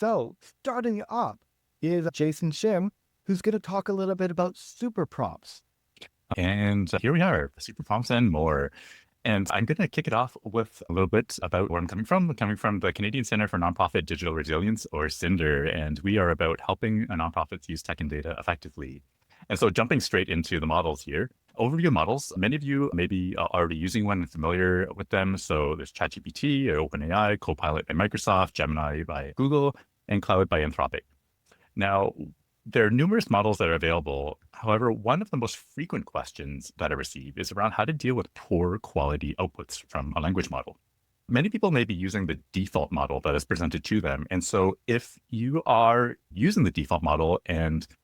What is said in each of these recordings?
So starting up is Jason Shim, who's going to talk a little bit about Superprompts. And here we are, Superprompts and more. And I'm going to kick it off with a little bit about where I'm coming from. I'm coming from the Canadian Centre for Nonprofit Digital Resilience, or CINDR, and we are about helping nonprofits use tech and data effectively. And so jumping straight into the models here, overview models, many of you maybe are already using one and familiar with them. So there's ChatGPT, OpenAI, Copilot by Microsoft, Gemini by Google, and Cloud by Anthropic. Now, there are numerous models that are available. However, one of the most frequent questions that I receive is around how to deal with poor quality outputs from a language model. Many people may be using the default model that is presented to them. And so if you are using the default model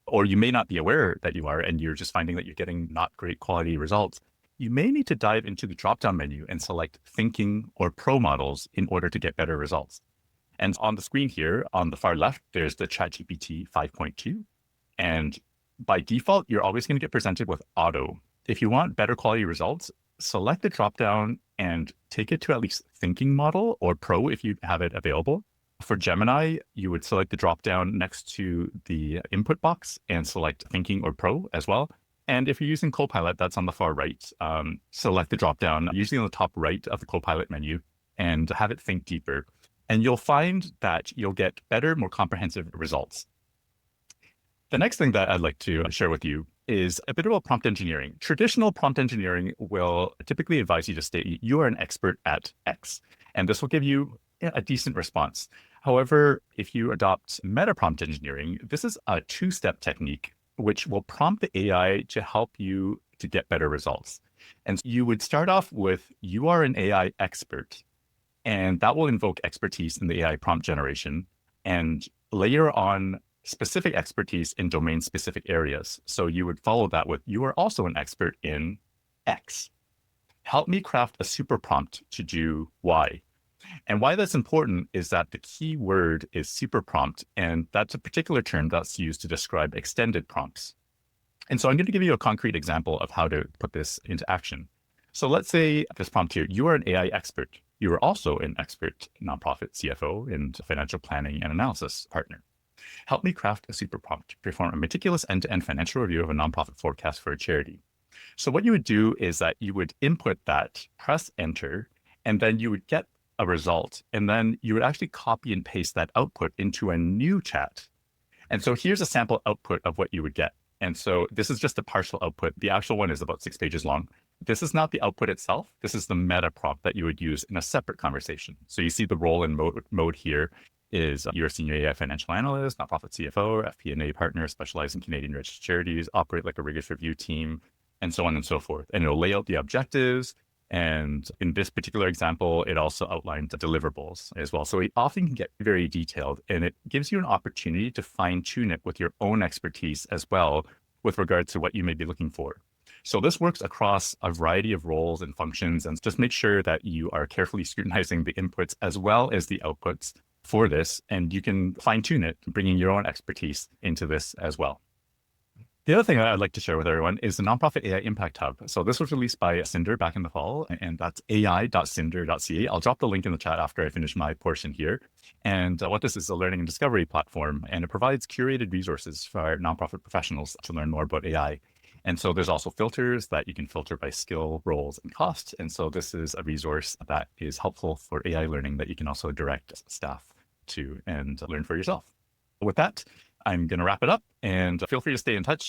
or you may not be aware that you are, and you're just finding that you're getting not great quality results, you may need to dive into the drop-down menu and select thinking or pro models in order to get better results. And on the screen here, on the far left, there's the ChatGPT 5.2. And by default, you're always going to get presented with auto. If you want better quality results, select the dropdown and take it to at least thinking model or pro if you have it available. For Gemini, you would select the dropdown next to the input box and select thinking or pro as well. And if you're using Copilot, that's on the far right. Select the dropdown, usually on the top right of the Copilot menu, and have it think deeper. And you'll find that you'll get better, more comprehensive results. The next thing that I'd like to share with you is a bit about prompt engineering. Traditional prompt engineering will typically advise you to state you are an expert at X, and this will give you a decent response. However, if you adopt meta prompt engineering, this is a two-step technique which will prompt the AI to help you to get better results. And you would start off with, you are an AI expert, and that will invoke expertise in the AI prompt generation and layer on specific expertise in domain-specific areas. So you would follow that with, you are also an expert in X. Help me craft a super prompt to do Y. And why that's important is that the key word is super prompt, and that's a particular term that's used to describe extended prompts. And so I'm going to give you a concrete example of how to put this into action. So let's say this prompt here, you are an AI expert. You are also an expert nonprofit CFO and financial planning and analysis partner. Help me craft a super prompt to perform a meticulous end-to-end financial review of a nonprofit forecast for a charity. So what you would do is that you would input that, press enter, and then you would get a result. And then you would actually copy and paste that output into a new chat. And so here's a sample output of what you would get. And so this is just a partial output. The actual one is about 6 pages long. This is not the output itself. This is the meta prompt that you would use in a separate conversation. So you see the role and mode here is you're a senior AI financial analyst, nonprofit CFO, FP&A partner, specialized in Canadian registered charities, operate like a rigorous review team, and so on and so forth. And it'll lay out the objectives. And in this particular example, it also outlined the deliverables as well. So it often can get very detailed, and it gives you an opportunity to fine tune it with your own expertise as well with regards to what you may be looking for. So this works across a variety of roles and functions, and just make sure that you are carefully scrutinizing the inputs as well as the outputs for this, and you can fine tune it, bringing your own expertise into this as well. The other thing I'd like to share with everyone is the Nonprofit AI Impact Hub. So this was released by CINDR back in the fall, and that's ai.cindr.ca. I'll drop the link in the chat after I finish my portion here. And what this is a learning and discovery platform, and it provides curated resources for nonprofit professionals to learn more about AI. And so there's also filters that you can filter by skill, roles, and cost. And so this is a resource that is helpful for AI learning that you can also direct staff to and learn for yourself. With that, I'm going to wrap it up, and feel free to stay in touch